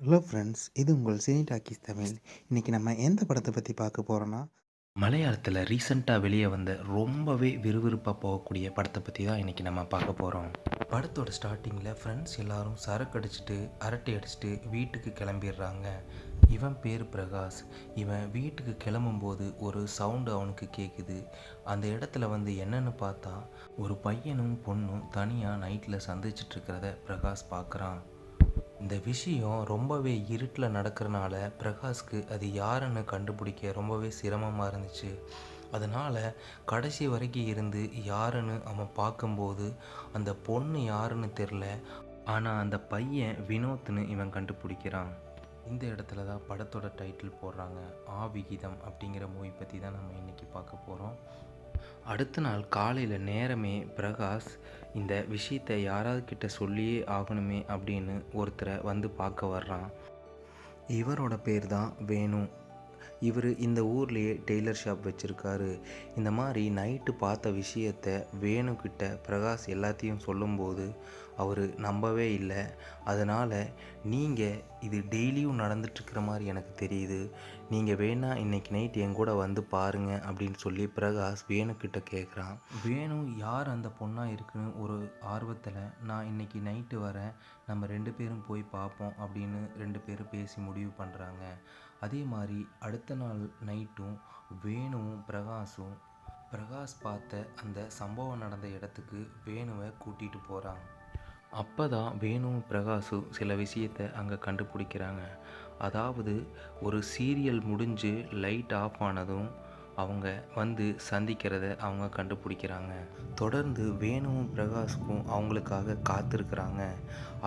Hello friends, இது உங்கள் cine talkies Tamil. இன்னைக்கு நம்ம எந்த படத்தை பற்றி பார்க்க போகிறோன்னா, மலையாளத்தில் ரீசெண்டாக வெளியே வந்த ரொம்பவே விறுவிறுப்பாக போகக்கூடிய படத்தை பற்றி தான் இன்றைக்கி நம்ம பார்க்க போகிறோம். படத்தோட ஸ்டார்டிங்கில் ஃப்ரெண்ட்ஸ் எல்லாரும் சரக்கு அடிச்சுட்டு அரட்டை அடிச்சுட்டு வீட்டுக்கு கிளம்பிடுறாங்க. இவன் பேர் பிரகாஷ். இவன் வீட்டுக்கு கிளம்பும்போது ஒரு சவுண்டு அவனுக்கு கேட்குது. அந்த இடத்துல வந்து என்னன்னு பார்த்தா ஒரு பையனும் பொண்ணும் தனியாக நைட்டில் சந்திச்சிட்டு இருக்கிறத பிரகாஷ் பார்க்குறான். இந்த விஷயம் ரொம்பவே இருட்டில் நடக்கிறனால பிரகாஷ்க்கு அது யாருன்னு கண்டுபிடிக்க ரொம்பவே சிரமமாக இருந்துச்சு. அதனால் கடைசி வரைக்கும் இருந்து யாருன்னு அவன் பார்க்கும்போது அந்த பொண்ணு யாருன்னு தெரில. ஆனால் அந்த பையன் வினோத்னு இவன் கண்டுபிடிக்கிறான். இந்த இடத்துல தான் படத்தோட டைட்டில் போடுறாங்க. விகிதம் அப்படிங்கிற மூவி பற்றி தான் நம்ம இன்றைக்கி பார்க்க போகிறோம். அடுத்த நாள் காலையில் நேரமே பிரகாஷ் இந்த விஷயத்தை யாராவது கிட்ட சொல்லியே ஆகணுமே அப்படின்னு ஒருத்தரை வந்து பார்க்க வர்றான். இவரோட பேர் தான் வேணு. இவர் இந்த ஊர்லேயே டெய்லர் ஷாப் வச்சுருக்காரு. இந்த மாதிரி நைட்டு பார்த்த விஷயத்த வேணுக்கிட்ட பிரகாஷ் எல்லாத்தையும் சொல்லும்போது அவர் நம்பவே இல்லை. அதனால் நீங்கள் இது டெய்லியும் நடந்துட்டுருக்கிற மாதிரி எனக்கு தெரியுது, நீங்கள் வேணால் இன்றைக்கி நைட் என் கூட வந்து பாருங்கள் அப்படின்னு சொல்லி பிரகாஷ் வேணுக்கிட்ட கேட்குறான். வேணு யார் அந்த பொண்ணாக இருக்குன்னு ஒரு ஆர்வத்தில் நான் இன்றைக்கி நைட்டு வரேன், நம்ம 2 பேரும் போய் பார்ப்போம் அப்படின்னு 2 பேரும் பேசி முடிவு பண்ணுறாங்க. அதே மாதிரி அடுத்த நாள் நைட்டும் வேணுவும் பிரகாஷும் பிரகாஷ் பார்த்த அந்த சம்பவம் நடந்த இடத்துக்கு வேணுவை கூட்டிகிட்டு போகிறான். அப்போ தான் வேணுவும் பிரகாஷும் சில விஷயத்தை அங்கே கண்டுபிடிக்கிறாங்க. அதாவது ஒரு சீரியல் முடிஞ்சு லைட் ஆஃப் ஆனதும் அவங்க வந்து சந்திக்கிறத அவங்க கண்டுபிடிக்கிறாங்க. தொடர்ந்து வேணுவும் பிரகாஷுக்கும் அவங்களுக்காக காத்திருக்கிறாங்க.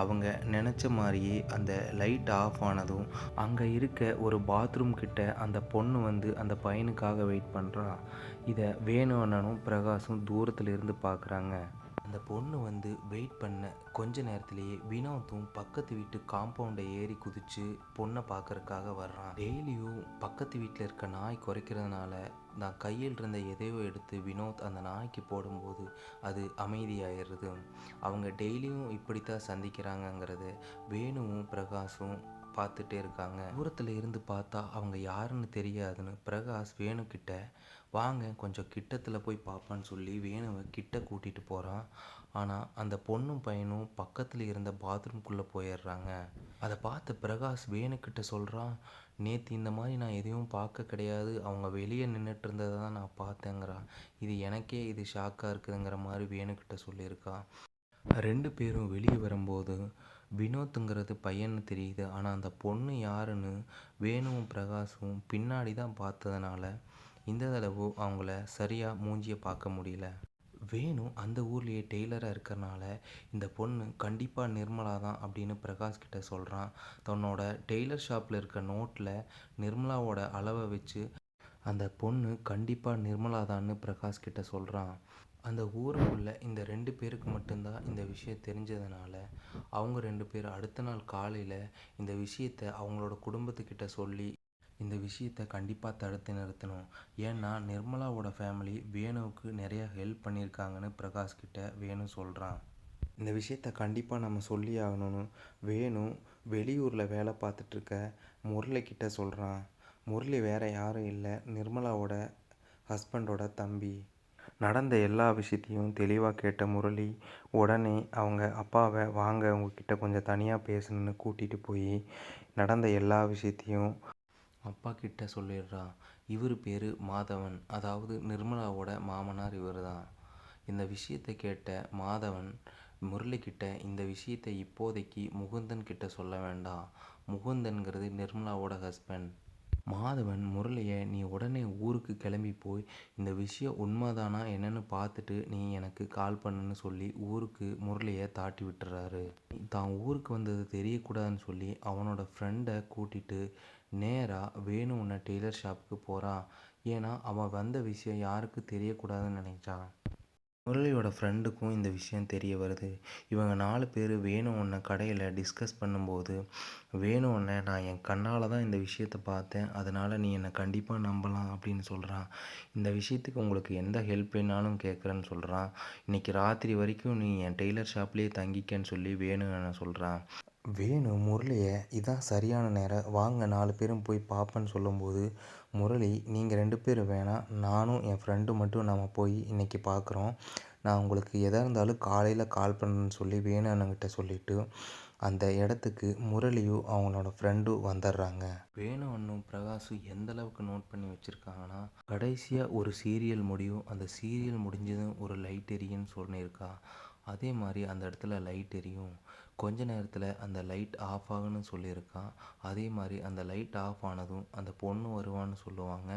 அவங்க நினச்ச மாதிரியே அந்த லைட் ஆஃப் ஆனதும் அங்கே இருக்க ஒரு பாத்ரூம் கிட்ட அந்த பொண்ணு வந்து அந்த பையனுக்காக வெயிட் பண்ணுறா. இதை வேணு அண்ணனும் பிரகாஷும் தூரத்தில் இருந்து பார்க்குறாங்க. அந்த பொண்ணு வந்து வெயிட் பண்ண கொஞ்ச நேரத்திலேயே வினோத்தும் பக்கத்து வீட்டு காம்பவுண்டை ஏறி குதித்து பொண்ணை பார்க்கறதுக்காக வர்றான். டெய்லியும் பக்கத்து வீட்டில் இருக்க நாய் குறைக்கிறதுனால நான் கையில் இருந்த எதையோ எடுத்து வினோத் அந்த நாய்க்கு போடும்போது அது அமைதியாகிடுது. அவங்க டெய்லியும் இப்படித்தான் சந்திக்கிறாங்கங்கிறது வேணுவும் பிரகாஷும் பார்த்துட்டே இருக்காங்க. தூரத்தில் இருந்து பார்த்தா அவங்க யாருன்னு தெரியாதுன்னு பிரகாஷ் வேணுக்கிட்ட வாங்க கொஞ்சம் கிட்டத்தில் போய் பார்ப்பான்னு சொல்லி வேணுவை கிட்ட கூட்டிகிட்டு போகிறான். ஆனால் அந்த பொண்ணும் பையனும் பக்கத்தில் இருந்த பாத்ரூம்குள்ளே போயிடுறாங்க. அதை பார்த்து பிரகாஷ் வேணுக்கிட்ட சொல்கிறான், நேற்று இந்த மாதிரி நான் எதையும் பார்க்க கிடையாது, அவங்க வெளியே நின்றுட்டு இருந்ததை தான் நான் பார்த்தேங்கிறான். இது எனக்கே இது ஷாக்காக இருக்குதுங்கிற மாதிரி வேணுக்கிட்ட சொல்லியிருக்கான். 2 பேரும் வெளியே வரும்போது வினோத்துங்கிறது பையன்னு தெரியுது. ஆனால் அந்த பொண்ணு யாருன்னு வேணுவும் பிரகாஷும் பின்னாடி தான் பார்த்ததுனால இந்த தடவை அவங்கள சரியாக மூஞ்சியை பார்க்க முடியல. வேணு அந்த ஊர்லேயே டெய்லராக இருக்கிறனால இந்த பொண்ணு கண்டிப்பாக நிர்மலா தான் அப்படின்னு பிரகாஷ் கிட்ட சொல்கிறான். தன்னோட டெய்லர் ஷாப்பில் இருக்க நோட்டில் நிர்மலாவோட அளவை வச்சு அந்த பொண்ணு கண்டிப்பாக நிர்மலா தான்னு பிரகாஷ் கிட்ட சொல்கிறான். அந்த ஊருக்குள்ளே இந்த 2 பேருக்கு மட்டும்தான் இந்த விஷயம் தெரிஞ்சதுனால அவங்க 2 பேரும் அடுத்த நாள் காலையில் இந்த விஷயத்தை அவங்களோட குடும்பத்துக்கிட்ட சொல்லி இந்த விஷயத்தை கண்டிப்பாக தடுத்து நிறுத்தணும். ஏன்னா நிர்மலாவோட ஃபேமிலி வேணுவுக்கு நிறையா ஹெல்ப் பண்ணியிருக்காங்கன்னு பிரகாஷ் கிட்ட வேணு சொல்கிறான். இந்த விஷயத்த கண்டிப்பாக நம்ம சொல்லி ஆகணும்னு வேணு வெளியூரில் வேலை பார்த்துட்ருக்க முரளிக்கிட்ட சொல்கிறான். முரளி வேறு யாரும் இல்லை, நிர்மலாவோட ஹஸ்பண்டோட தம்பி. நடந்த எல்லா விஷயத்தையும் தெளிவாக கேட்ட முரளி உடனே அவங்க அப்பாவை வாங்க உங்ககிட்ட கொஞ்சம் தனியாக பேசணுன்னு கூட்டிகிட்டு போய் நடந்த எல்லா விஷயத்தையும் அப்பா கிட்ட சொல்லிடுறா. இவர் பேர் மாதவன், அதாவது நிர்மலாவோட மாமனார் இவர் தான். இந்த விஷயத்தை கேட்ட மாதவன் முரளிக்கிட்ட இந்த விஷயத்தை இப்போதைக்கு முகுந்தன் கிட்ட சொல்ல வேண்டாம், முகுந்தன்கிறது நிர்மலாவோட ஹஸ்பண்ட். மாதவன் முரளியை நீ உடனே ஊருக்கு கிளம்பி போய் இந்த விஷயம் உண்மைதானா என்னன்னு பார்த்துட்டு நீ எனக்கு கால் பண்ணுன்னு சொல்லி ஊருக்கு முரளியை தாட்டி விட்டுறாரு. தான் ஊருக்கு வந்தது தெரியக்கூடாதுன்னு சொல்லி அவனோட ஃப்ரெண்டை கூட்டிகிட்டு நேராக வேணு உன்ன டெய்லர் ஷாப்புக்கு போகிறான். ஏன்னா அவன் வந்த விஷயம் யாருக்கு தெரியக்கூடாதுன்னு நினைச்சான். முரளியோட ஃப்ரெண்டுக்கும் இந்த விஷயம் தெரிய வருது. இவங்க 4 பேர் வேணு ஒன்றை கடையில் டிஸ்கஸ் பண்ணும்போது வேணு ஒன்றை நான் என் கண்ணால் தான் இந்த விஷயத்தை பார்த்தேன், அதனால் நீ என்னை கண்டிப்பாக நம்பலாம் அப்படின்னு சொல்கிறான். இந்த விஷயத்துக்கு உங்களுக்கு எந்த ஹெல்ப் வேணாலும் கேட்குறேன்னு சொல்கிறான். இன்றைக்கி ராத்திரி வரைக்கும் நீ என் டெய்லர் ஷாப்லேயே தங்கிக்கன்னு சொல்லி வேணு என்ன சொல்கிறான். வேணு முரளியை இதான் சரியான நேரம் வாங்க 4 பேரும் போய் பார்ப்பேன்னு சொல்லும்போது, முரளி நீங்கள் 2 பேரும் வேணாம், நானும் என் ஃப்ரெண்டு மட்டும் நம்ம போய் இன்றைக்கி பார்க்குறோம். நான் உங்களுக்கு எதாக இருந்தாலும் காலையில் கால் பண்ணுறேன்னு சொல்லி வேணு அண்ணங்கிட்ட சொல்லிவிட்டு அந்த இடத்துக்கு முரளியும் அவங்களோட ஃப்ரெண்டும் வந்துடுறாங்க. வேணு அண்ணும் பிரகாஷும் எந்த அளவுக்கு நோட் பண்ணி வச்சுருக்காங்கன்னா, கடைசியாக ஒரு சீரியல் முடியும், அந்த சீரியல் முடிஞ்சதும் ஒரு லைட் எரியும்னு சொல்லியிருக்கா. அதே மாதிரி அந்த இடத்துல லைட் எரியும், கொஞ்ச நேரத்தில் அந்த லைட் ஆஃப் ஆகுன்னு சொல்லியிருக்கான். அதே மாதிரி அந்த லைட் ஆஃப் ஆனதும் அந்த பொண்ணு வருவான்னு சொல்லுவாங்க.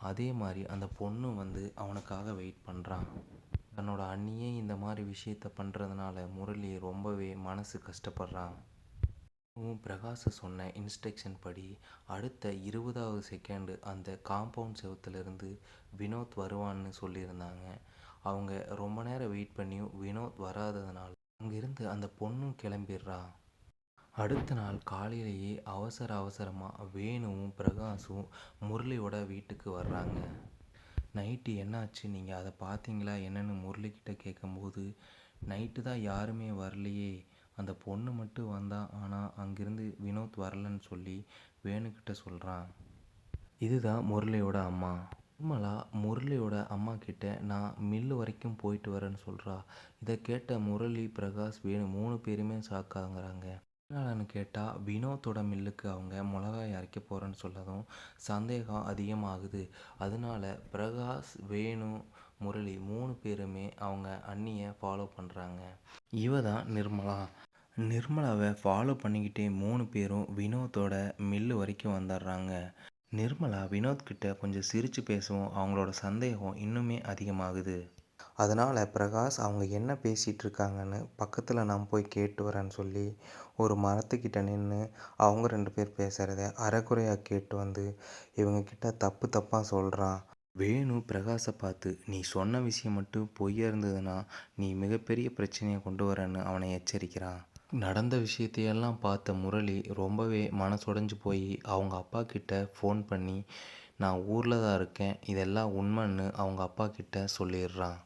அதே மாதிரி அந்த பொண்ணு வந்து அவனுக்காக வெயிட் பண்ணுறான். தன்னோட அண்ணியே இந்த மாதிரி விஷயத்த பண்ணுறதுனால முரளி ரொம்பவே மனசு கஷ்டப்படுறான். பிரகாஷ் சொன்ன இன்ஸ்ட்ரக்ஷன் படி அடுத்த 20வது செகண்டு அந்த காம்பவுண்ட் செவுத்துலேருந்து வினோத் வருவான்னு சொல்லியிருந்தாங்க. அவங்க ரொம்ப நேரம் வெயிட் பண்ணியும் வினோத் வராததுனால அங்கிருந்து அந்த பொண்ணும் கிளம்பிடுறா. அடுத்த நாள் காலையிலேயே அவசர அவசரமாக வேணுவும் பிரகாஷும் முரளியோட வீட்டுக்கு வர்றாங்க. நைட்டு என்னாச்சு, நீங்கள் அதை பார்த்தீங்களா என்னன்னு முரளிக்கிட்ட கேட்கும்போது, நைட்டு தான் யாருமே வரலையே, அந்த பொண்ணு மட்டும் வந்தா, ஆனால் அங்கிருந்து வினோத் வரலன்னு சொல்லி வேணுக்கிட்ட சொல்கிறான். இதுதான் முரளியோட அம்மா. நிர்மலா முரளியோட அம்மா கிட்ட நான் மில்லு வரைக்கும் போயிட்டு வரேன்னு சொல்கிறா. இதை கேட்ட முரளி, பிரகாஷ், வேணு 3 பேருமே ஷாக்காகிறாங்க. எதனாலன்னு கேட்டால் வினோத்தோட மில்லுக்கு அவங்க மிளகாய் அரைக்க போகிறேன்னு சொல்லதும் சந்தேகம் அதிகமாகுது. அதனால பிரகாஷ், வேணு, முரளி 3 பேருமே அவங்க அண்ணியை ஃபாலோ பண்ணுறாங்க. இவ தான் நிர்மலா. நிர்மலாவை ஃபாலோ பண்ணிக்கிட்டே 3 பேரும் வினோத்தோட மில்லு வரைக்கும் வந்துடுறாங்க. நிர்மலா வினோத் கிட்ட கொஞ்சம் சிரித்து பேசவும் அவங்களோட சந்தேகம் இன்னுமே அதிகமாகுது. அதனால் பிரகாஷ் அவங்க என்ன பேசிகிட்டு இருக்காங்கன்னு பக்கத்தில் நான் போய் கேட்டு வரேன்னு சொல்லி ஒரு மரத்துக்கிட்ட நின்று அவங்க 2 பேர் பேசுகிறத அரைக்குறையாக கேட்டு வந்து இவங்கக்கிட்ட தப்பு தப்பாக சொல்கிறான். வேணு பிரகாஷை பார்த்து, நீ சொன்ன விஷயம் மட்டும் பொய்யா இருந்ததுன்னா நீ மிகப்பெரிய பிரச்சனையை கொண்டு வரேன்னு அவனை எச்சரிக்கிறான். நடந்த விஷயத்தையெல்லாம் பார்த்த முரளி ரொம்பவே மனசுடைஞ்சு போய் அவங்க அப்பா கிட்ட ஃபோன் பண்ணி, நான் ஊரில் தான் இருக்கேன், இதெல்லாம் உண்மைன்னு அவங்க அப்பா கிட்ட சொல்லிடுறான்.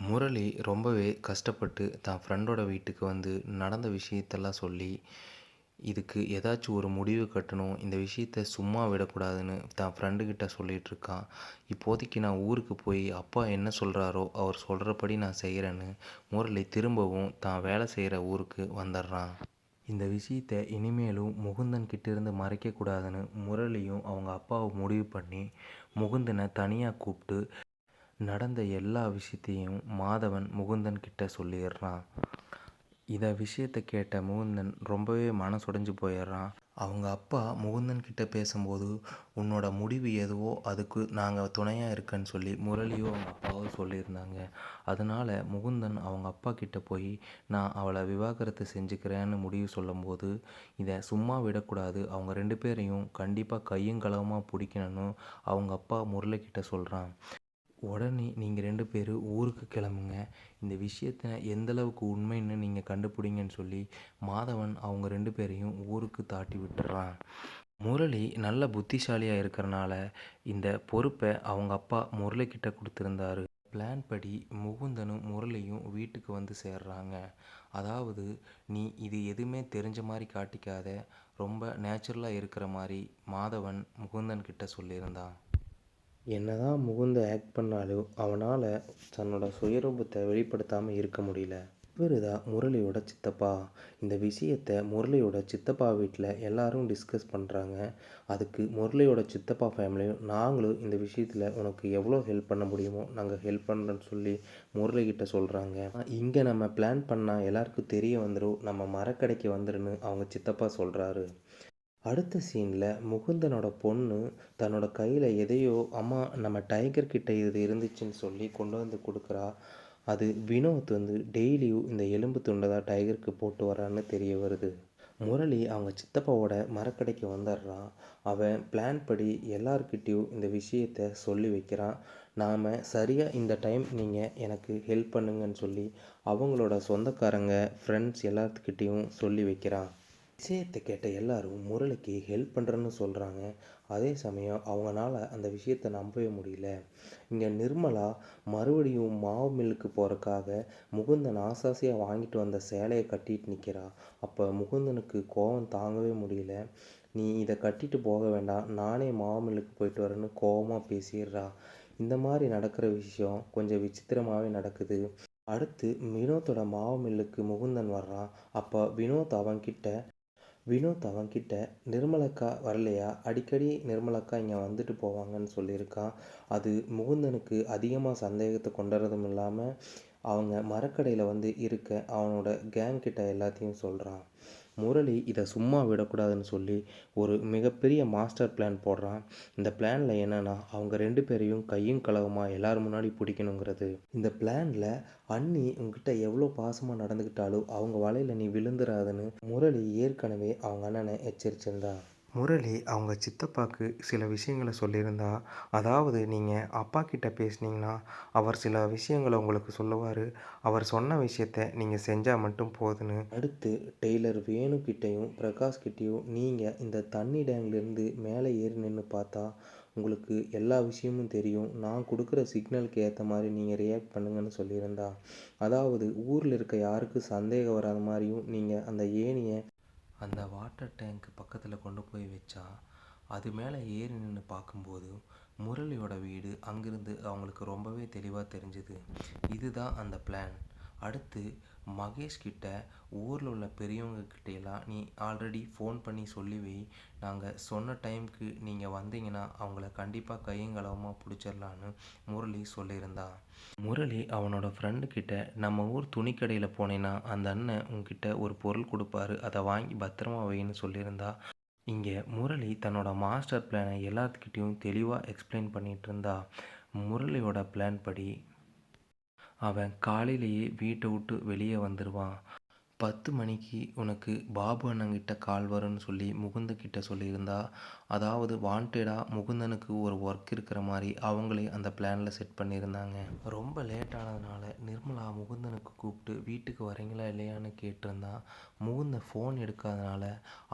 முரளி ரொம்பவே கஷ்டப்பட்டு தான் ஃப்ரெண்டோட வீட்டுக்கு வந்து நடந்த விஷயத்தெல்லாம் சொல்லி, இதுக்கு ஏதாச்சும் ஒரு முடிவு கட்டணும், இந்த விஷயத்த சும்மா விடக்கூடாதுன்னு தான் ஃப்ரெண்டுக்கிட்ட சொல்லிகிட்ருக்கான். இப்போதைக்கு நான் ஊருக்கு போய் அப்பா என்ன சொல்கிறாரோ அவர் சொல்கிறபடி நான் செய்கிறேன்னு முரளி திரும்பவும் தான் வேலை செய்கிற ஊருக்கு வந்துடுறான். இந்த விஷயத்த இனிமேலும் முகுந்தன் கிட்டேருந்து மறைக்கக்கூடாதுன்னு முரளியும் அவங்க அப்பாவை முடிவு பண்ணி முகுந்தனை தனியாக கூப்பிட்டு நடந்த எல்லா விஷயத்தையும் மாதவன் முகுந்தன் கிட்ட சொல்லிடுறான். இதை விஷயத்தை கேட்ட முகுந்தன் ரொம்பவே மனசுடைஞ்சு போயிடுறான். அவங்க அப்பா முகுந்தன் கிட்ட பேசும்போது, உன்னோட முடிவு எதுவோ அதுக்கு நாங்கள் துணையாக இருக்கேன்னு சொல்லி முரளியோ அவங்க அப்பாவும் சொல்லியிருந்தாங்க. அதனால் முகுந்தன் அவங்க அப்பா கிட்ட போய் நான் அவளை விவாகரத்து செஞ்சுக்கிறேன்னு முடிவு சொல்லும்போது, இதை சும்மா விடக்கூடாது, அவங்க 2 பேரையும் கண்டிப்பாக கையும் களவுமாக பிடிக்கணும்னு அவங்க அப்பா முரளிக்கிட்ட சொல்கிறான். உடனே நீங்கள் 2 பேரும் ஊருக்கு கிளம்புங்க, இந்த விஷயத்த எந்தளவுக்கு உண்மைன்னு நீங்கள் கண்டுபிடிங்கன்னு சொல்லி மாதவன் அவங்க 2 பேரையும் ஊருக்கு தாட்டி விட்டுறான். முரளி நல்ல புத்திசாலியாக இருக்கிறனால இந்த பொறுப்பை அவங்க அப்பா முரளிக்கிட்ட கொடுத்துருந்தாரு. பிளான் படி முகுந்தனும் முரளியும் வீட்டுக்கு வந்து சேர்றாங்க. அதாவது, நீ இது எதுவுமே தெரிஞ்ச மாதிரி காட்டிக்காத, ரொம்ப நேச்சுரலாக இருக்கிற மாதிரி மாதவன் முகுந்தன் கிட்ட சொல்லியிருந்தான். என்னதான் முகுந்த ஆக்ட் பண்ணாலும் அவனால் தன்னோட சுயரூபத்தை வெளிப்படுத்தாமல் இருக்க முடியல. இவர் தான் முரளியோட சித்தப்பா. இந்த விஷயத்தை முரளியோட சித்தப்பா வீட்டில் எல்லாரும் டிஸ்கஸ் பண்ணுறாங்க. அதுக்கு முரளியோட சித்தப்பா ஃபேமிலியும், நாங்களும் இந்த விஷயத்தில் உனக்கு எவ்வளோ ஹெல்ப் பண்ண முடியுமோ நாங்கள் ஹெல்ப் பண்ணுறோன்னு சொல்லி முரளிகிட்ட சொல்கிறாங்க. இங்கே நம்ம பிளான் பண்ணால் எல்லாருக்கும் தெரிய வந்துடும், நம்ம மரக்கடைக்கு வந்துடுன்னு அவங்க சித்தப்பா சொல்கிறாரு. அடுத்த சீனில் முகுந்தனோட பொண்ணு தன்னோட கையில் எதையோ, அம்மா நம்ம டைகர் கிட்ட இது இருந்துச்சுன்னு சொல்லி கொண்டு வந்து கொடுக்குறா. அது வினோத் வந்து டெய்லியும் இந்த எலும்பு துண்டை தான் டைகருக்கு போட்டு வரான்னு தெரிய வருது. முரளி அவங்க சித்தப்பாவோட மரக்கடைக்கு வந்துடுறான். அவன் பிளான் படி எல்லார்கிட்டேயும் இந்த விஷயத்த சொல்லி வைக்கிறான். நாம் சரியாக இந்த டைம் நீங்கள் எனக்கு ஹெல்ப் பண்ணுங்கன்னு சொல்லி அவங்களோட சொந்தக்காரங்க, ஃப்ரெண்ட்ஸ் எல்லாத்துக்கிட்டேயும் சொல்லி வைக்கிறான். விஷயத்தை கேட்ட எல்லாரும் முரளிக்கு ஹெல்ப் பண்ணுறேன்னு சொல்கிறாங்க. அதே சமயம் அவங்களால அந்த விஷயத்தை நம்பவே முடியல. இங்கே நிர்மலா மறுபடியும் மாவு மில்லுக்கு போகிறக்காக முகுந்தன் ஆசாசியாக வாங்கிட்டு வந்த சேலையை கட்டிட்டு நிற்கிறா. அப்போ முகுந்தனுக்கு கோபம் தாங்கவே முடியல. நீ இதை கட்டிட்டு போக வேண்டாம், நானே மாவு மில்லுக்கு போயிட்டு வரேன்னு கோபமாக பேசிடுறா. இந்த மாதிரி நடக்கிற விஷயம் கொஞ்சம் விசித்திரமாகவே நடக்குது. அடுத்து வினோத்தோட மாவு மில்லுக்கு முகுந்தன் வர்றான். அப்போ வினோத் அவன்கிட்ட நிர்மலக்கா வரலையா, அடிக்கடி நிர்மலக்கா இங்கே வந்துட்டு போவாங்கன்னு சொல்லியிருக்கான். அது முகுந்தனுக்கு அதிகமாக சந்தேகத்தை கொண்டுறதும் இல்லாமல் அவங்க மரக்கடையில் வந்து இருக்க அவனோட கேங் கிட்ட எல்லாத்தையும் சொல்கிறான். முரளி இதை சும்மா விடக்கூடாதுன்னு சொல்லி ஒரு மிகப்பெரிய மாஸ்டர் பிளான் போடுறான். இந்த பிளானில் என்னென்னா, அவங்க 2 பேரையும் கையும் களவுமாக எல்லோரும் முன்னாடி பிடிக்கணுங்கிறது. இந்த பிளானில் அண்ணி உங்ககிட்ட எவ்வளோ பாசமாக நடந்துக்கிட்டாலும் அவங்க வலையில் நீ விழுந்துடாதுன்னு முரளி ஏற்கனவே அவங்க அண்ணனை எச்சரிச்சிருந்தா. முரளி அவங்க சித்தப்பாக்கு சில விஷயங்களை சொல்லியிருந்தா. அதாவது நீங்கள் அப்பா கிட்ட பேசுனீங்கன்னா அவர் சில விஷயங்களை உங்களுக்கு சொல்லுவார். அவர் சொன்ன விஷயத்த நீங்கள் செஞ்சால் மட்டும் போதுன்னு. அடுத்து டெய்லர் வேணுக்கிட்டையும் பிரகாஷ் கிட்டேயும் நீங்கள் இந்த தண்ணி டேங்க்லேருந்து மேலே ஏறி நின்று பார்த்தா உங்களுக்கு எல்லா விஷயமும் தெரியும். நான் கொடுக்குற சிக்னலுக்கு ஏற்ற மாதிரி நீங்கள் ரியாக்ட் பண்ணுங்கன்னு சொல்லியிருந்தா. அதாவது ஊரில் இருக்க யாருக்கும் சந்தேகம் வராத மாதிரியும் நீங்கள் அந்த ஏணியை அந்த வாட்டர் டேங்க் பக்கத்தில் கொண்டு போய் வச்சா அது மேலே ஏறி நின்று பார்க்கும்போது முரளியோட வீடு அங்கிருந்து அவங்களுக்கு ரொம்பவே தெளிவாக தெரிஞ்சுது. இதுதான் அந்த பிளான். அடுத்து மகேஷ் கிட்ட ஊரில் உள்ள பெரியவங்க கிட்டேலாம் நீ ஆல்ரெடி ஃபோன் பண்ணி சொல்லி வை, நாங்கள் சொன்ன டைமுக்கு நீங்கள் வந்தீங்கன்னா அவங்கள கண்டிப்பாக கையங்களவமாக பிடிச்சிடலான்னு முரளி சொல்லியிருந்தா. முரளி அவனோட ஃப்ரெண்டு கிட்ட நம்ம ஊர் துணிக்கடையில் போனேன்னா அந்த அண்ணன் உங்ககிட்ட ஒரு பொருள் கொடுப்பாரு, அதை வாங்கி பத்திரமா வைன்னு சொல்லியிருந்தா. இங்கே முரளி தன்னோட மாஸ்டர் பிளானை எல்லாத்துக்கிட்டேயும் தெளிவாக எக்ஸ்பிளைன் பண்ணிகிட்டு இருந்தா. முரளியோட பிளான் படி அவன் காலையிலேயே வீட்டை விட்டு வெளியே வந்துடுவான். 10 மணிக்கு உனக்கு பாபு அண்ணங்கிட்ட கால் வரும்னு சொல்லி முகுந்தன்கிட்ட சொல்லியிருந்தா. அதாவது வாண்டடாக முகுந்தனுக்கு ஒரு ஒர்க் இருக்கிற மாதிரி அவங்களே அந்த பிளானில் செட் பண்ணியிருந்தாங்க. ரொம்ப லேட் ஆனதுனால நிர்மலா முகுந்தனுக்கு கூப்பிட்டு வீட்டுக்கு வரீங்களா இல்லையான்னு கேட்டிருந்தா. முகுந்தன் ஃபோன் எடுக்காதனால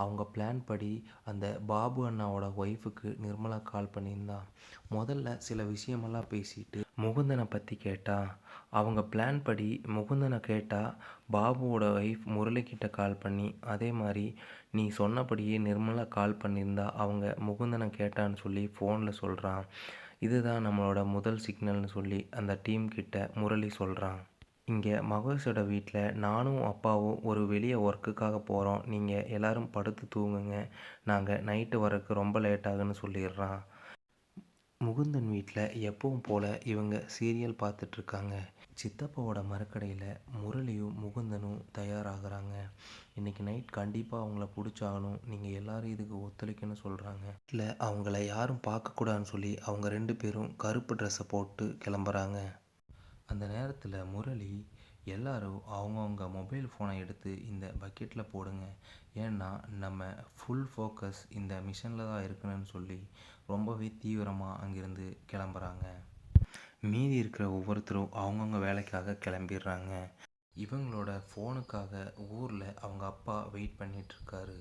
அவங்க பிளான் படி அந்த பாபு அண்ணாவோட ஒய்ஃபுக்கு நிர்மலா கால் பண்ணியிருந்தா. முதல்ல சில விஷயமெல்லாம் பேசிட்டு முகுந்தனை பற்றி கேட்டா. அவங்க பிளான் படி முகுந்தனை கேட்டால் பாபுவோட ஒய்ஃப் முரளிக்கிட்ட கால் பண்ணி அதே மாதிரி நீ சொன்னபடியே நிர்மலா கால் பண்ணியிருந்தா அவங்க முகுந்தனை கேட்டான்னு சொல்லி ஃபோனில் சொல்கிறான். இதுதான் நம்மளோட முதல் சிக்னல்னு சொல்லி அந்த டீம் கிட்ட முரளி சொல்கிறான். இங்கே மகேஷோட வீட்டில் நானும் அப்பாவும் ஒரு வெளியே ஒர்க்குக்காக போகிறோம், நீங்கள் எல்லோரும் படுத்து தூங்குங்க, நாங்கள் நைட்டு வரக்கு ரொம்ப லேட் ஆகுன்னு சொல்லிடுறான். முகுந்தன் வீட்டில் எப்பவும் போல் இவங்க சீரியல் பார்த்துட்ருக்காங்க. சித்தப்பாவோட மரக்கடையில் முரளியும் முகுந்தனும் தயாராகிறாங்க. இன்றைக்கி நைட் கண்டிப்பாக அவங்கள பிடிச்சாகணும், நீங்கள் எல்லோரும் இதுக்கு ஒத்துழைக்கணும்னு சொல்கிறாங்க. இல்லை அவங்கள யாரும் பார்க்கக்கூடாதுன்னு சொல்லி அவங்க 2 பேரும் கருப்பு ட்ரெஸ்ஸை போட்டு கிளம்புறாங்க. அந்த நேரத்தில் முரளி எல்லாரும் அவங்கவுங்க மொபைல் ஃபோனை எடுத்து இந்த பக்கெட்டில் போடுங்க, ஏன்னா நம்ம ஃபுல் ஃபோக்கஸ் இந்த மிஷனில் தான் இருக்கணும்னு சொல்லி ரொம்பவே தீவிரமாக அங்கேருந்து கிளம்புறாங்க. மீதி இருக்கிற ஒவ்வொருத்தரும் அவங்கவுங்க வேலைக்காக கிளம்பிடுறாங்க. இவங்களோட ஃபோனுக்காக ஊரில் அவங்க அப்பா வெயிட் பண்ணிகிட்ருக்காரு.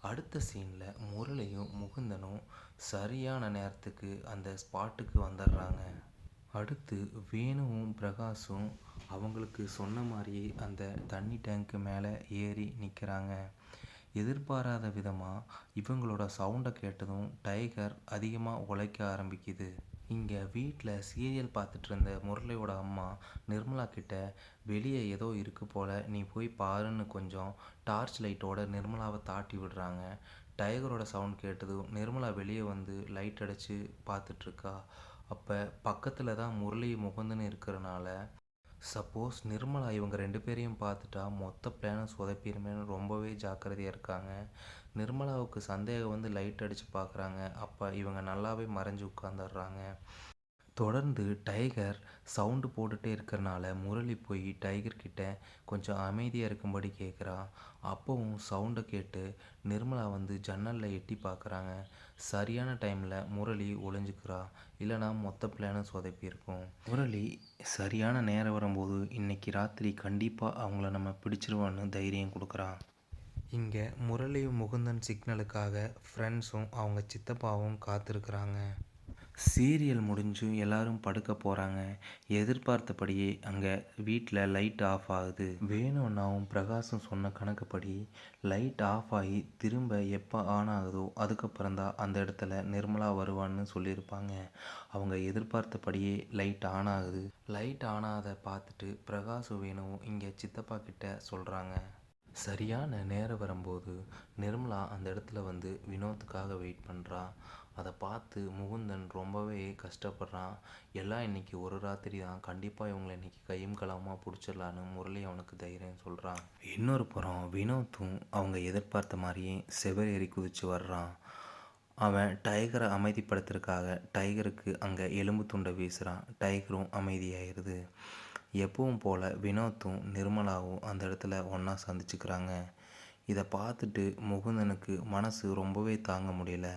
அடுத்த சீனில் முரளியும் முகுந்தனும் சரியான நேரத்துக்கு அந்த ஸ்பாட்டுக்கு வந்துடுறாங்க. அடுத்து வேணுவும் பிரகாஷும் அவங்களுக்கு சொன்ன மாதிரியே அந்த தண்ணி டேங்க்கு மேலே ஏறி நிற்கிறாங்க. எதிர்பாராத விதமாக இவங்களோட சவுண்டை கேட்டதும் டைகர் அதிகமாக உழைக்க ஆரம்பிக்குது. இங்கே வீட்டில் சீரியல் பார்த்துட்டு இருந்த முரளியோட அம்மா நிர்மலா கிட்ட வெளியே ஏதோ இருக்கு போல், நீ போய் பாருன்னு கொஞ்சம் டார்ச் லைட்டோட நிர்மலாவை தாட்டி விடுறாங்க. டைகரோட சவுண்ட் கேட்டதும் நிர்மலா வெளியே வந்து லைட் அடித்து பார்த்துட்ருக்கா. அப்போ பக்கத்தில் தான் முரளி முகுந்தன் இருக்கிறனால சப்போஸ் நிர்மலா இவங்க 2 பேரையும் பார்த்துட்டா மொத்த பிளானும் சொதப்பிடுமேன்னு ரொம்பவே ஜாக்கிரதையாக இருக்காங்க. நிர்மலாவுக்கு சந்தேகம் வந்து லைட் அடித்து பார்க்குறாங்க. அப்போ இவங்க நல்லாவே மறைஞ்சு உட்காந்துடுறாங்க. தொடர்ந்து டைகர் சவுண்டு போட்டுகிட்டே இருக்கிறனால முரளி போய் டைகர்கிட்ட கொஞ்சம் அமைதியாக இருக்கும்படி கேட்குறான். அப்போவும் சவுண்டை கேட்டு நிர்மலா வந்து ஜன்னலில் எட்டி பார்க்குறாங்க. சரியான டைமில் முரளி ஒளிஞ்சுக்கிறா, இல்லைனா மொத்த பிளானும் சொதப்பியிருக்கும். முரளி சரியான நேரம் வரும்போது இன்றைக்கி ராத்திரி கண்டிப்பாக அவங்கள நம்ம பிடிச்சிருவோன்னு தைரியம் கொடுக்குறான். இங்கே முரளியும் முகுந்தன் சிக்னலுக்காக ஃப்ரெண்ட்ஸும் அவங்க சித்தப்பாவும் காத்திருக்கிறாங்க. சீரியல் முடிஞ்சு எல்லாரும் படுக்க போகிறாங்க. எதிர்பார்த்தபடியே அங்கே வீட்டில் லைட் ஆஃப் ஆகுது. வேணு அண்ணாவும் பிரகாஷும் சொன்ன கணக்குப்படி லைட் ஆஃப் ஆகி திரும்ப எப்போ ஆன் ஆகுதோ அதுக்கப்புறம் தான் அந்த இடத்துல நிர்மலா வருவான்னு சொல்லியிருப்பாங்க. அவங்க எதிர்பார்த்தபடியே லைட் ஆன் ஆகுது. லைட் ஆன் ஆனதை பார்த்துட்டு பிரகாஷும் வேணுவும் இங்கே சித்தப்பா கிட்ட சொல்கிறாங்க. சரியான நேரம் வரும்போது நிர்மலா அந்த இடத்துல வந்து வினோத்துக்காக வெயிட் பண்ணுறா. அதை பார்த்து முகுந்தன் ரொம்பவே கஷ்டப்படுறான். எல்லாம் இன்னைக்கு ஒரு ராத்திரி தான், கண்டிப்பாக இவங்களை இன்னைக்கு கையும் களவுமாக பிடிச்சிடலான்னு முரளி அவனுக்கு தைரியம் சொல்கிறான். இன்னொரு புறம் வினோத்தும் அவங்க எதிர்பார்த்த மாதிரியே செவரேறி குதிச்சு வர்றான். அவன் டைகரை அமைதிப்படுத்துறதுக்காக டைகருக்கு அங்கே எலும்பு துண்டை வீசுகிறான். டைகரும் அமைதியாயிருது. எப்பவும் போல் வினோத்தும் நிர்மலாவும் அந்த இடத்துல ஒன்றா சந்திச்சுக்கிறாங்க. இதை பார்த்துட்டு முகுந்தனுக்கு மனசு ரொம்பவே தாங்க முடியல.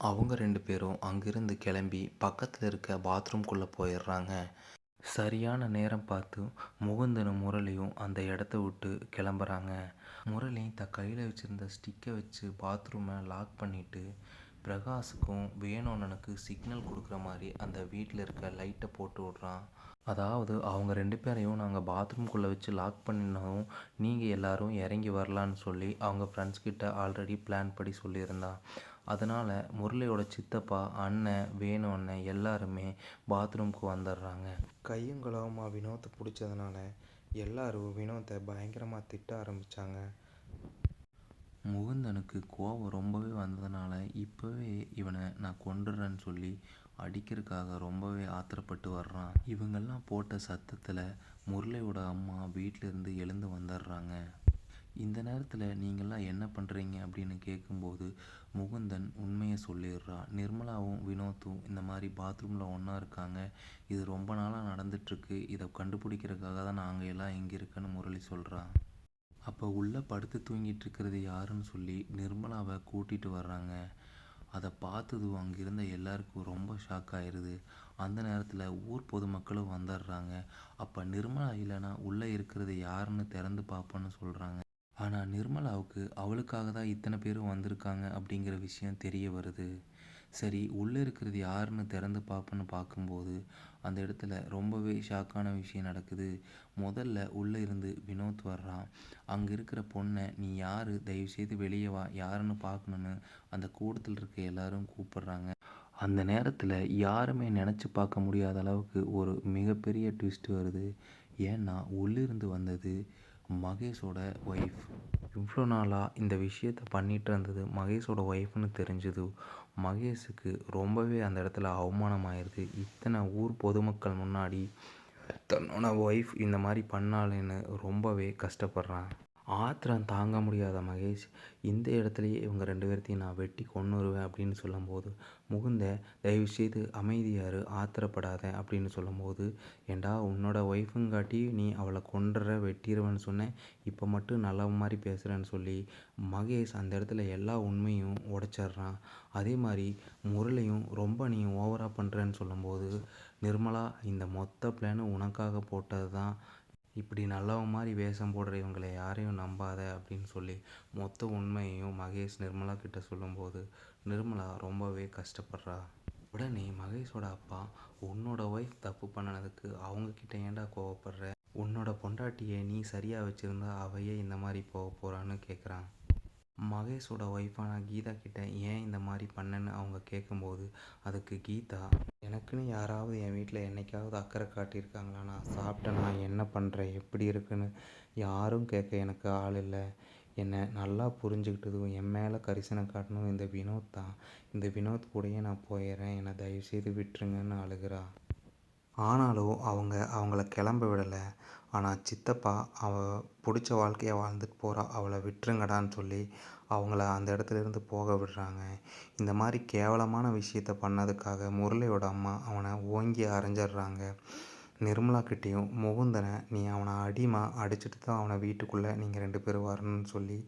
அவங்க 2 பேரும் அங்கிருந்து கிளம்பி பக்கத்தில் இருக்க பாத்ரூம்குள்ளே போயிடுறாங்க. சரியான நேரம் பார்த்து முகுந்தனும் முரளியும் அந்த இடத்த விட்டு கிளம்புறாங்க. முரளி தன் கையில் வச்சுருந்த ஸ்டிக்கை வச்சு பாத்ரூமை லாக் பண்ணிவிட்டு பிரகாஷுக்கும் வேணுண்ணனுக்கு சிக்னல் கொடுக்குற மாதிரி அந்த வீட்டில் இருக்க லைட்டை போட்டு விட்றான். அதாவது அவங்க 2 பேரையும் நாங்கள் பாத்ரூம்குள்ளே வச்சு லாக் பண்ணினோம், நீங்கள் எல்லோரும் இறங்கி வரலான்னு சொல்லி அவங்க ஃப்ரெண்ட்ஸ் கிட்ட ஆல்ரெடி பிளான் படி சொல்லியிருந்தான். அதனால் முரளியோட சித்தப்பா, அண்ணன், வேணு அண்ணன் எல்லாருமே பாத்ரூம்க்கு வந்துடுறாங்க. கையும் களவுமா வினோத்தை பிடிச்சதுனால எல்லாரும் வினோத்தை பயங்கரமாக திட்ட ஆரம்பித்தாங்க. முகுந்தனுக்கு கோபம் ரொம்பவே வந்ததுனால இப்போவே இவனை நான் கொன்றுறேன்னு சொல்லி அடிக்கிறதுக்காக ரொம்பவே ஆத்திரப்பட்டு வர்றான். இவங்கெல்லாம் போட்ட சத்தத்தில் முரளியோட அம்மா வீட்டிலேருந்து எழுந்து வந்துடுறாங்க. இந்த நேரத்தில் நீங்கள்லாம் என்ன பண்ணுறீங்க அப்படின்னு கேட்கும்போது முகுந்தன் உண்மையை சொல்லிடுறான். நிர்மலாவும் வினோத்தும் இந்த மாதிரி பாத்ரூமில் ஒன்றா இருக்காங்க, இது ரொம்ப நாளாக நடந்துட்டுருக்கு, இதை கண்டுபிடிக்கிறதுக்காக தான் நாங்கள் எல்லாம் இங்கே இருக்கேன்னு முரளி சொல்கிறான். அப்போ உள்ளே படுத்து தூங்கிட்டு இருக்கிறது யாருன்னு சொல்லி நிர்மலாவை கூட்டிகிட்டு வர்றாங்க. அதை பார்த்ததும் அங்கே இருந்த எல்லாருக்கும் ரொம்ப ஷாக் ஆயிடுது. அந்த நேரத்தில் ஊர் பொதுமக்களும் வந்துடுறாங்க. அப்போ நிர்மலா இல்லைன்னா உள்ளே இருக்கிறது யாருன்னு திறந்து பார்ப்போன்னு சொல்கிறாங்க. ஆனால் நிர்மலாவுக்கு அவளுக்காக தான் இத்தனை பேரும் வந்திருக்காங்க அப்படிங்கிற விஷயம் தெரிய வருது. சரி, உள்ளே இருக்கிறது யாருன்னு திறந்து பார்ப்போன்னு பார்க்கும்போது அந்த இடத்துல ரொம்பவே ஷாக்கான விஷயம் நடக்குது. முதல்ல உள்ளே இருந்து வினோத் வர்றான். அங்கே இருக்கிற பொண்ணை, நீ யார், தயவுசெய்து வெளியே வா, யாருன்னு பார்க்கணுன்னு அந்த கூடத்தில் இருக்க எல்லாரும் கூப்பிடுறாங்க. அந்த நேரத்தில் யாருமே நினச்சி பார்க்க முடியாத அளவுக்கு ஒரு மிகப்பெரிய ட்விஸ்ட் வருது. ஏன்னா உள்ளிருந்து வந்தது மகேஷோட ஒய்ஃப். இவ்வளோ நாளாக இந்த விஷயத்தை பண்ணிகிட்டு இருந்தது மகேஷோட ஒய்ஃப்னு தெரிஞ்சது மகேஷுக்கு ரொம்பவே அந்த இடத்துல அவமானமாயிருது. இத்தனை ஊர் பொதுமக்கள் முன்னாடி தன்னோட ஒய்ஃப் இந்த மாதிரி பண்ணாலேன்னு ரொம்பவே கஷ்டப்படுறான். ஆத்திரம் தாங்க முடியாத மகேஷ், இந்த இடத்துலையே இவங்க 2 பேர்த்தையும் நான் வெட்டி கொன்னுருவேன் அப்படின்னு சொல்லும்போது முகுந்த, தயவுசெய்து அமைதியாரு, ஆத்திரப்படாத அப்படின்னு சொல்லும்போது, ஏண்டா உன்னோட ஒய்ஃபுங்காட்டி நீ அவளை கொன்றுற வெட்டிடுவேன்னு சொன்னேன், இப்போ மட்டும் நல்ல மாதிரி பேசுகிறேன்னு சொல்லி மகேஷ் அந்த இடத்துல எல்லா உண்மையும் உடைச்சிட்றான். அதே மாதிரி முரளியும் ரொம்ப நீ ஓவராக பண்ணுறேன்னு சொல்லும்போது, நிர்மலா, இந்த மொத்த பிளானும் உனக்காக போட்டது தான், இப்படி நல்லவ மாதிரி வேஷம் போடுற இவங்களை யாரையும் நம்பாத அப்படின்னு சொல்லி மொத்த உண்மையையும் மகேஷ் நிர்மலா கிட்ட சொல்லும்போது நிர்மலா ரொம்பவே கஷ்டப்படுறா. உடனே மகேஷோட அப்பா, உன்னோட ஒய்ஃப் தப்பு பண்ணினதுக்கு அவங்கக்கிட்ட ஏன்டா கோவப்படுற, உன்னோட பொண்டாட்டியை நீ சரியாக வச்சுருந்தா அவையே இந்த மாதிரி போக போகிறான்னு கேட்குறான். மகேஷோட ஒய்ஃபான கீதா கிட்ட ஏன் இந்த மாதிரி பண்ணேன்னு அவங்க கேட்கும்போது அதுக்கு கீதா, எனக்குன்னு யாராவது என் வீட்டில் என்னைக்காவது அக்கறை காட்டியிருக்காங்களா, நான் சாப்பிட்டேன்னா என்ன பண்ணுறேன், எப்படி இருக்குன்னு யாரும் கேட்க எனக்கு ஆள் இல்லை, என்னை நல்லா புரிஞ்சுக்கிட்டதும் என் மேலே கரிசனை காட்டணும் இந்த வினோத் தான், இந்த வினோத் கூடயே நான் போயிடுறேன், என்னை தயவுசெய்து விட்டுருங்கன்னு அழுகிறா. ஆனாலும் அவங்க அவங்கள கிளம்ப விடலை. ஆனால் சித்தப்பா, அவள் பிடிச்ச வாழ்க்கையை வாழ்ந்துட்டு போகிறா, அவளை விட்டுருங்கடான்னு சொல்லி அவங்கள அந்த இடத்துலேருந்து போக விடுறாங்க. இந்த மாதிரி கேவலமான விஷயத்த பண்ணதுக்காக முரளியோட அம்மா அவனை ஓங்கி அரைஞ்சிட்றாங்க. நிர்மலா கிட்டேயும் முகுந்தனை, நீ அவனை அடிமா, அடிச்சுட்டு தான் அவனை வீட்டுக்குள்ளே நீங்கள் 2 பேரும் வரணும்னு சொல்லி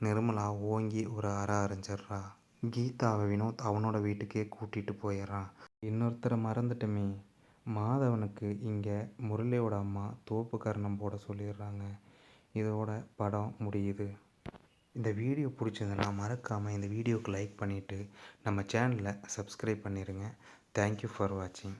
நிர்மலா ஓங்கி ஒரு அரை அரைஞ்சிட்றா. கீதாவை வினோத் அவனோட வீட்டுக்கே கூட்டிகிட்டு போயிடுறான். இன்னொருத்தரை மறந்துட்டோமே, மாதவனுக்கு இங்கே முரளியோட அம்மா தோப்பு கரணம் போட சொல்லிடுறாங்க. இதோட படம் முடியுது. இந்த வீடியோ பிடிச்சிருந்ததுன்னா மறக்காமல் இந்த வீடியோவுக்கு லைக் பண்ணிவிட்டு நம்ம சேனலை சப்ஸ்கிரைப் பண்ணிடுங்க. தேங்க்யூ ஃபார் வாட்சிங்.